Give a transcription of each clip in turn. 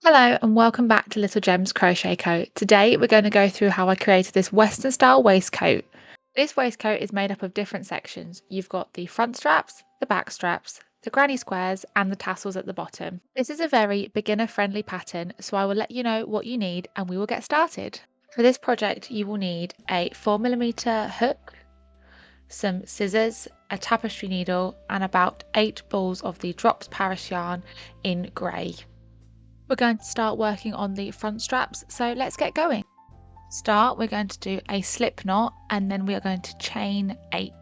Hello and welcome back to Little Gem's Crochet Co. Today we're going to go through how I created this Western style waistcoat. This waistcoat is made up of different sections. You've got the front straps, the back straps, the granny squares and the tassels at the bottom. This is a very beginner friendly pattern, so I will let you know what you need and we will get started. For this project you will need a 4mm hook, some scissors, a tapestry needle and about 8 balls of the Drops Paris yarn in grey. We're going to start working on the front straps, so let's get going. We're going to do a slip knot and then we are going to chain 8.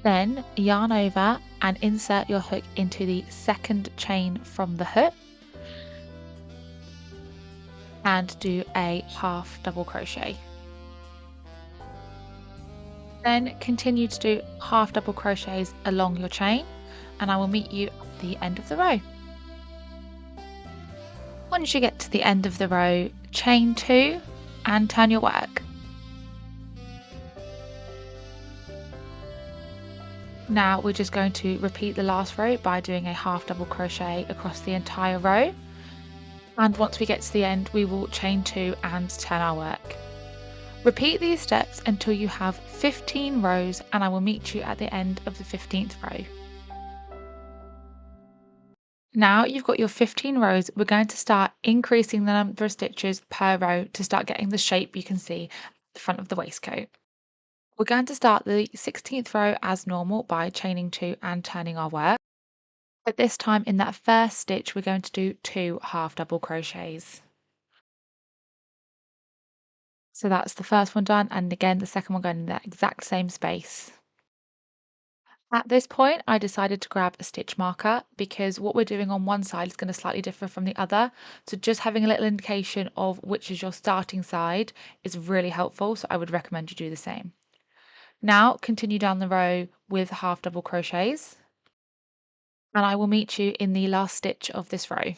Then yarn over and insert your hook into the second chain from the hook and do a half double crochet. Then continue to do half double crochets along your chain and I will meet you at the end of the row. Once you get to the end of the row, chain 2 and turn your work. Now we're just going to repeat the last row by doing a half double crochet across the entire row. And once we get to the end, we will chain 2 and turn our work. Repeat these steps until you have 15 rows and I will meet you at the end of the 15th row. Now you've got your 15 rows, we're going to start increasing the number of stitches per row to start getting the shape you can see at the front of the waistcoat. We're going to start the 16th row as normal by chaining 2 and turning our work. But this time in that first stitch, we're going to do 2 half double crochets. So that's the first one done, and again, the second one going in that exact same space. At this point, I decided to grab a stitch marker because what we're doing on one side is going to slightly differ from the other. So just having a little indication of which is your starting side is really helpful. So I would recommend you do the same. Now continue down the row with half double crochets and I will meet you in the last stitch of this row.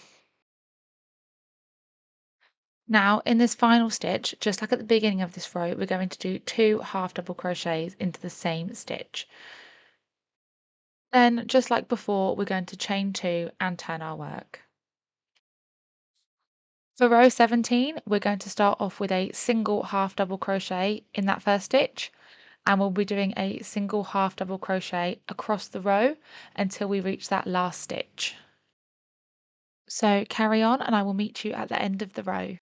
Now in this final stitch, just like at the beginning of this row, we're going to do 2 half double crochets into the same stitch. Then just like before, we're going to chain 2 and turn our work. For row 17, we're going to start off with a single half double crochet in that first stitch and we'll be doing a single half double crochet across the row until we reach that last stitch. So carry on and I will meet you at the end of the row.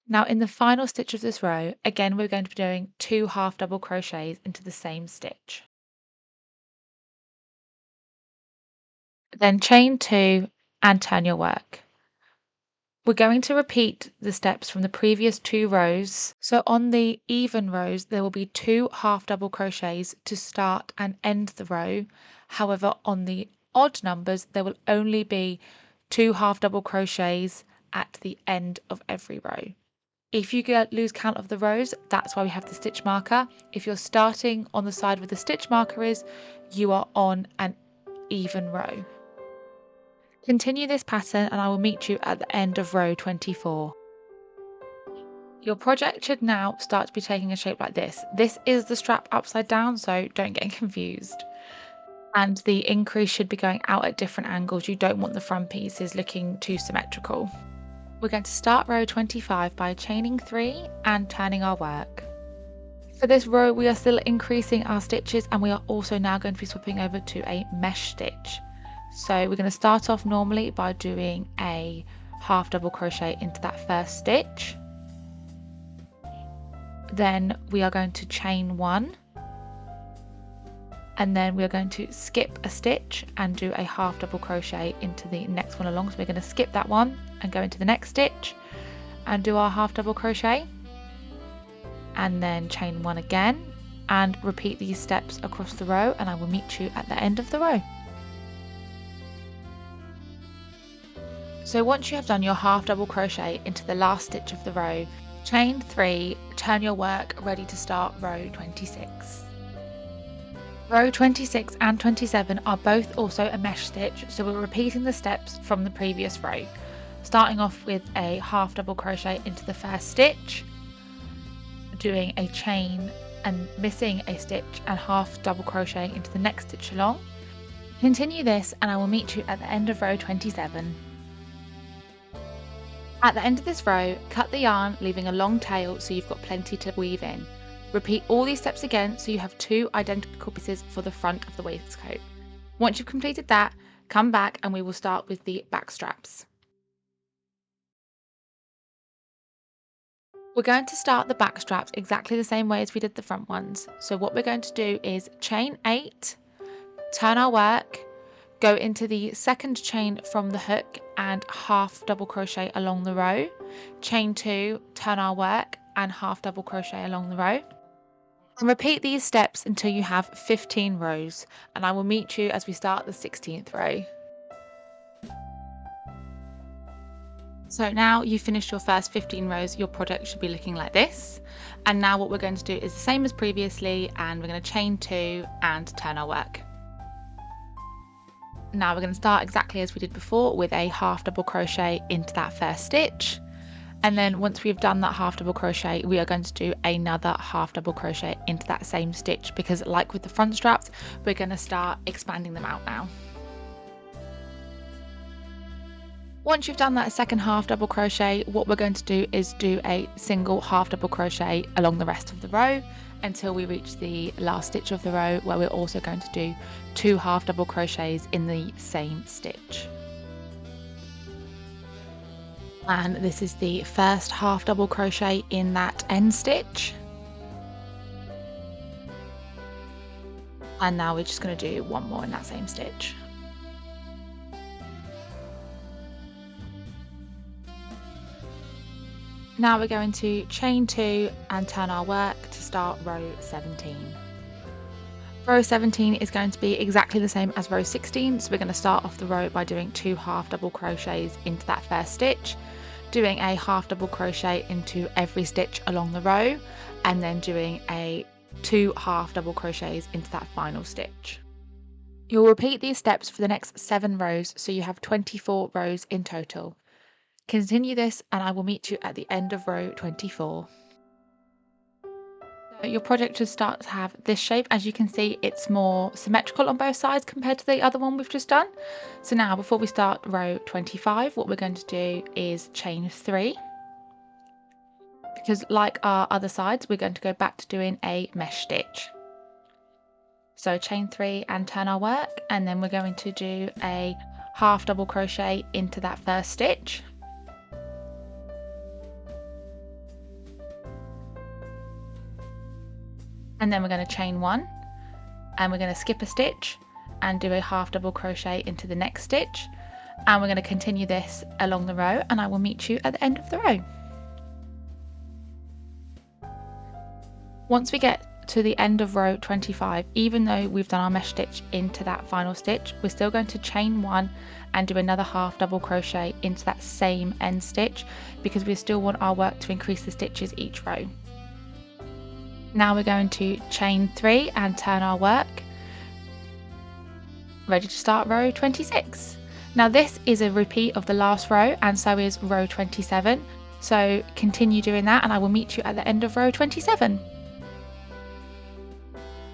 Now in the final stitch of this row, again we're going to be doing 2 half double crochets into the same stitch. Then chain 2 and turn your work. We're going to repeat the steps from the previous 2 rows. So on the even rows, there will be 2 half double crochets to start and end the row. However, on the odd numbers, there will only be 2 half double crochets at the end of every row. If you lose count of the rows, that's why we have the stitch marker. If you're starting on the side where the stitch marker is, you are on an even row. Continue this pattern and I will meet you at the end of row 24. Your project should now start to be taking a shape like this. This is the strap upside down, so don't get confused. And the increase should be going out at different angles. You don't want the front pieces looking too symmetrical. We're going to start row 25 by chaining 3 and turning our work. For this row, we are still increasing our stitches and we are also now going to be swapping over to a mesh stitch. So we're going to start off normally by doing a half double crochet into that first stitch. Then we are going to chain 1 and then we are going to skip a stitch and do a half double crochet into the next one along. So we're going to skip that one and go into the next stitch and do our half double crochet and then chain 1 again and repeat these steps across the row and I will meet you at the end of the row. So once you have done your half double crochet into the last stitch of the row, chain 3, turn your work, ready to start row 26. Row 26 and 27 are both also a mesh stitch, so we're repeating the steps from the previous row, starting off with a half double crochet into the first stitch, doing a chain and missing a stitch and half double crochet into the next stitch along. Continue this and I will meet you at the end of row 27. At the end of this row, cut the yarn, leaving a long tail so you've got plenty to weave in. Repeat all these steps again so you have 2 identical pieces for the front of the waistcoat. Once you've completed that, come back and we will start with the back straps. We're going to start the back straps exactly the same way as we did the front ones. So what we're going to do is chain 8, turn our work, go into the second chain from the hook and half double crochet along the row, chain 2, turn our work and half double crochet along the row. And repeat these steps until you have 15 rows, and I will meet you as we start the 16th row. So now you've finished your first 15 rows, your project should be looking like this. And now what we're going to do is the same as previously, and we're going to chain 2 and turn our work. Now we're going to start exactly as we did before with a half double crochet into that first stitch, and then once we've done that half double crochet we are going to do another half double crochet into that same stitch, because like with the front straps we're going to start expanding them out now. Once you've done that second half double crochet, what we're going to do is do a single half double crochet along the rest of the row until we reach the last stitch of the row, where we're also going to do 2 half double crochets in the same stitch. And this is the first half double crochet in that end stitch. And now we're just going to do one more in that same stitch. Now we're going to chain 2 and turn our work to start row 17. Row 17 is going to be exactly the same as row 16, so we're going to start off the row by doing 2 half double crochets into that first stitch, doing a half double crochet into every stitch along the row, and then doing a 2 half double crochets into that final stitch. You'll repeat these steps for the next 7 rows, so you have 24 rows in total. Continue this and I will meet you at the end of row 24. So your project should start to have this shape. As you can see, it's more symmetrical on both sides compared to the other one we've just done. So now before we start row 25, what we're going to do is chain 3. Because like our other sides, we're going to go back to doing a mesh stitch. So chain 3 and turn our work, and then we're going to do a half double crochet into that first stitch. And then we're going to chain 1 and we're going to skip a stitch and do a half double crochet into the next stitch, and we're going to continue this along the row, and I will meet you at the end of the row. Once we get to the end of row 25, even though we've done our mesh stitch into that final stitch, we're still going to chain 1 and do another half double crochet into that same end stitch, because we still want our work to increase the stitches each row. Now we're going to chain 3 and turn our work. Ready to start row 26. Now this is a repeat of the last row, and so is row 27. So continue doing that and I will meet you at the end of row 27.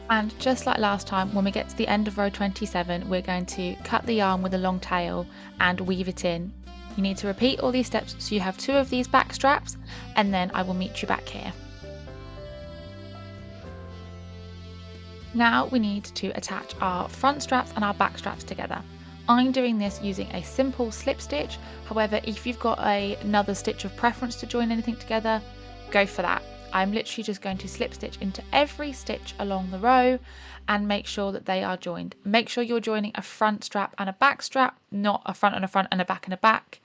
And just like last time, when we get to the end of row 27, we're going to cut the yarn with a long tail and weave it in. You need to repeat all these steps so you have 2 of these back straps, and then I will meet you back here. Now we need to attach our front straps and our back straps together. I'm doing this using a simple slip stitch. However, if you've got another stitch of preference to join anything together, go for that. I'm literally just going to slip stitch into every stitch along the row and make sure that they are joined. Make sure you're joining a front strap and a back strap, not a front and a front and a back and a back.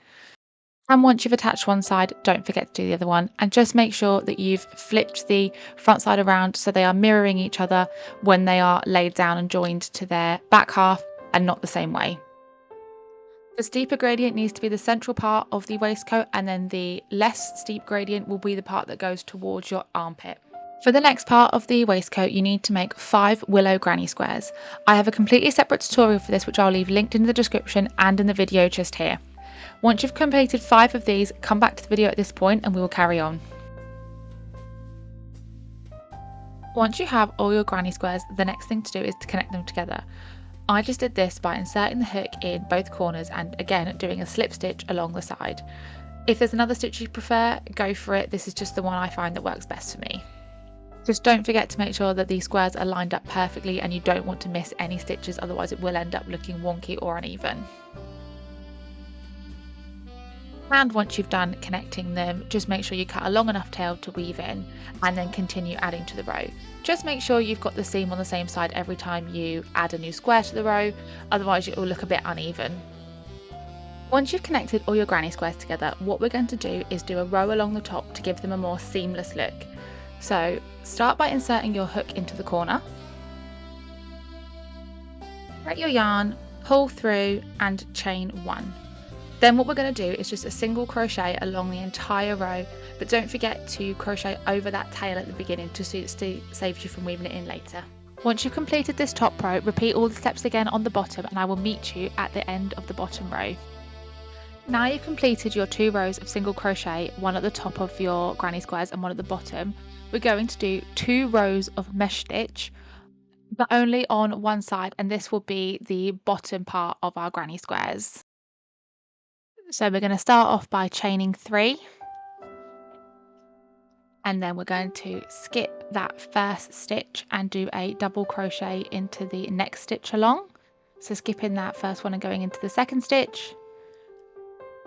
And once you've attached one side, don't forget to do the other one, and just make sure that you've flipped the front side around so they are mirroring each other when they are laid down and joined to their back half, and not the same way. The steeper gradient needs to be the central part of the waistcoat, and then the less steep gradient will be the part that goes towards your armpit. For the next part of the waistcoat, you need to make 5 willow granny squares. I have a completely separate tutorial for this, which I'll leave linked in the description and in the video just here. Once you've completed 5 of these, come back to the video at this point and we will carry on. Once you have all your granny squares, the next thing to do is to connect them together. I just did this by inserting the hook in both corners and again doing a slip stitch along the side. If there's another stitch you prefer, go for it. This is just the one I find that works best for me. Just don't forget to make sure that these squares are lined up perfectly and you don't want to miss any stitches, otherwise it will end up looking wonky or uneven. And once you've done connecting them, just make sure you cut a long enough tail to weave in and then continue adding to the row. Just make sure you've got the seam on the same side every time you add a new square to the row, otherwise it will look a bit uneven. Once you've connected all your granny squares together, what we're going to do is do a row along the top to give them a more seamless look. So start by inserting your hook into the corner, thread your yarn, pull through and chain 1. Then what we're going to do is just a single crochet along the entire row, but don't forget to crochet over that tail at the beginning to save you from weaving it in later. Once you've completed this top row, repeat all the steps again on the bottom and I will meet you at the end of the bottom row. Now you've completed your 2 rows of single crochet, one at the top of your granny squares and one at the bottom, we're going to do 2 rows of mesh stitch, but only on one side, and this will be the bottom part of our granny squares. So we're going to start off by chaining 3, and then we're going to skip that first stitch and do a double crochet into the next stitch along. So skipping that first one and going into the second stitch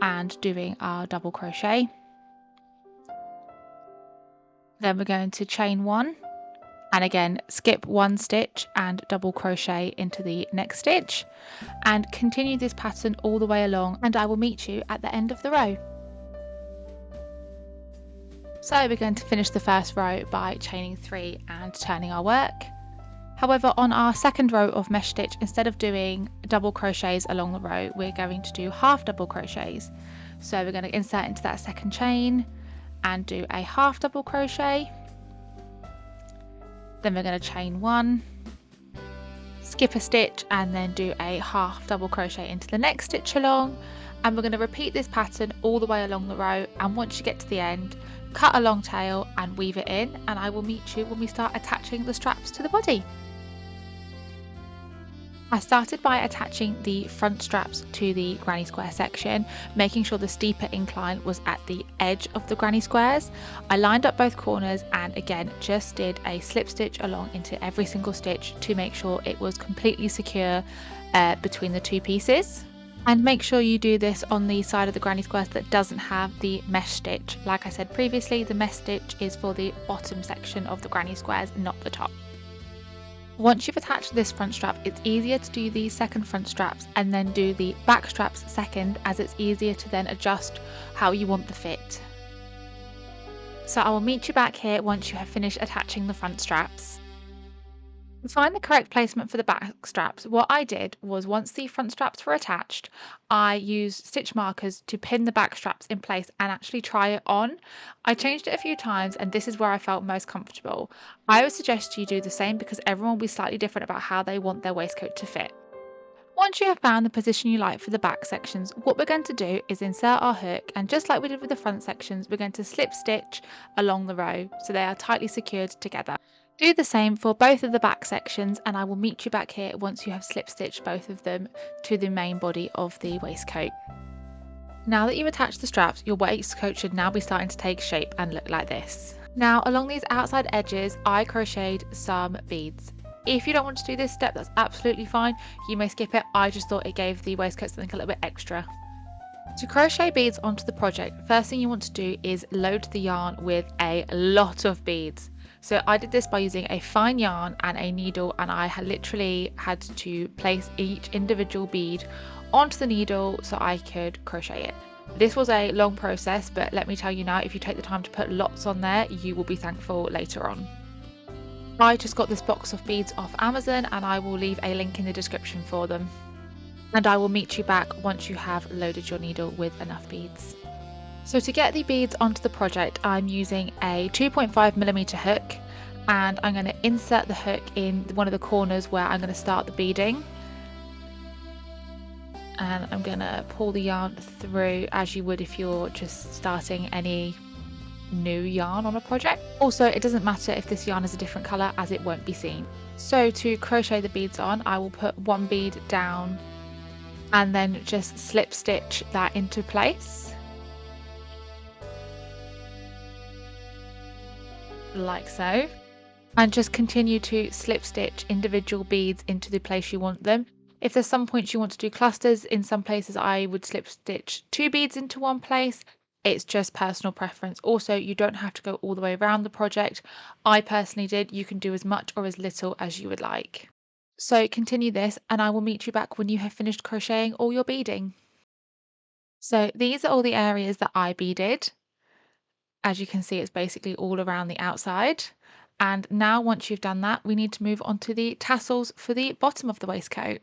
and doing our double crochet. Then we're going to chain 1 and again skip 1 stitch and double crochet into the next stitch and continue this pattern all the way along, and I will meet you at the end of the row. So we're going to finish the first row by chaining 3 and turning our work. However, on our second row of mesh stitch, instead of doing double crochets along the row, we're going to do half double crochets. So we're going to insert into that second chain and do a half double crochet. Then we're going to chain 1, skip a stitch and then do a half double crochet into the next stitch along, and we're going to repeat this pattern all the way along the row, and once you get to the end, cut a long tail and weave it in, and I will meet you when we start attaching the straps to the body. I started by attaching the front straps to the granny square section, making sure the steeper incline was at the edge of the granny squares. I lined up both corners and again just did a slip stitch along into every single stitch to make sure it was completely secure between the 2 pieces. And make sure you do this on the side of the granny squares that doesn't have the mesh stitch. Like I said previously, the mesh stitch is for the bottom section of the granny squares, not the top. Once you've attached this front strap, it's easier to do the second front straps and then do the back straps second, as it's easier to then adjust how you want the fit. So I will meet you back here once you have finished attaching the front straps. To find the correct placement for the back straps, what I did was once the front straps were attached, I used stitch markers to pin the back straps in place and actually try it on. I changed it a few times and this is where I felt most comfortable. I would suggest you do the same because everyone will be slightly different about how they want their waistcoat to fit. Once you have found the position you like for the back sections, what we're going to do is insert our hook, and just like we did with the front sections, we're going to slip stitch along the row so they are tightly secured together. Do the same for both of the back sections and I will meet you back here once you have slip stitched both of them to the main body of the waistcoat. Now that you've attached the straps, your waistcoat should now be starting to take shape and look like this. Now along these outside edges, I crocheted some beads. If you don't want to do this step, that's absolutely fine. You may skip it. I just thought it gave the waistcoat something a little bit extra. To crochet beads onto the project, first thing you want to do is load the yarn with a lot of beads. So I did this by using a fine yarn and a needle, and I literally had to place each individual bead onto the needle so I could crochet it. This was a long process, but let me tell you now, if you take the time to put lots on there, you will be thankful later on. I just got this box of beads off Amazon and I will leave a link in the description for them. And I will meet you back once you have loaded your needle with enough beads. So to get the beads onto the project, I'm using a 2.5mm hook and I'm going to insert the hook in one of the corners where I'm going to start the beading. And I'm going to pull the yarn through as you would if you're just starting any new yarn on a project. Also, it doesn't matter if this yarn is a different color as it won't be seen. So to crochet the beads on, I will put one bead down and then just slip stitch that into place like so, and just continue to slip stitch individual beads into the place you want them. If there's some points you want to do clusters, in some places I would slip stitch two beads into one place. It's just personal preference. Also, you don't have to go all the way around the project. I personally did. You can do as much or as little as you would like. So continue this and I will meet you back when you have finished crocheting all your beading. So these are all the areas that I beaded. As you can see, it's basically all around the outside. And now once you've done that, we need to move on to the tassels for the bottom of the waistcoat.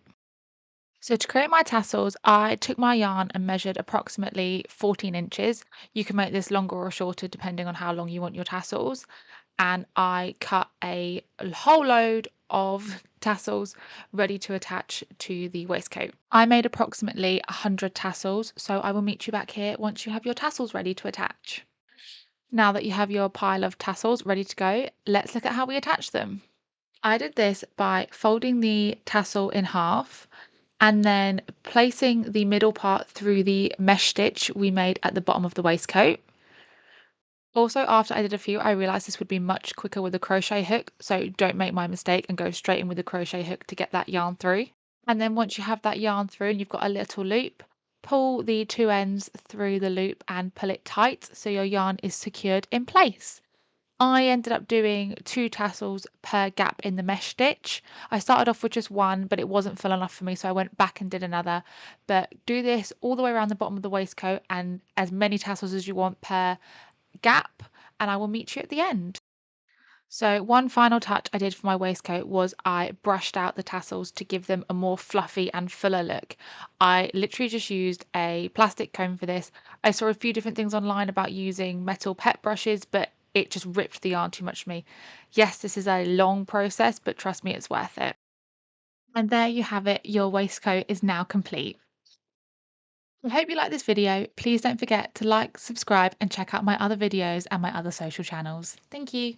So to create my tassels, I took my yarn and measured approximately 14 inches. You can make this longer or shorter depending on how long you want your tassels. And I cut a whole load of tassels ready to attach to the waistcoat. I made approximately 100 tassels, so I will meet you back here once you have your tassels ready to attach. Now that you have your pile of tassels ready to go, let's look at how we attach them. I did this by folding the tassel in half and then placing the middle part through the mesh stitch we made at the bottom of the waistcoat. Also, after I did a few, I realized this would be much quicker with a crochet hook, so don't make my mistake and go straight in with a crochet hook to get that yarn through. And then once you have that yarn through and you've got a little loop, pull the two ends through the loop and pull it tight so your yarn is secured in place. I ended up doing two tassels per gap in the mesh stitch. I started off with just one, but it wasn't full enough for me, so I went back and did another. But do this all the way around the bottom of the waistcoat and as many tassels as you want per gap, and I will meet you at the end. So one final touch I did for my waistcoat was I brushed out the tassels to give them a more fluffy and fuller look. I literally just used a plastic comb for this. I saw a few different things online about using metal pet brushes, but it just ripped the yarn too much for me. Yes, this is a long process, but trust me, it's worth it. And there you have it. Your waistcoat is now complete. I hope you like this video. Please don't forget to like, subscribe, and check out my other videos and my other social channels. Thank you.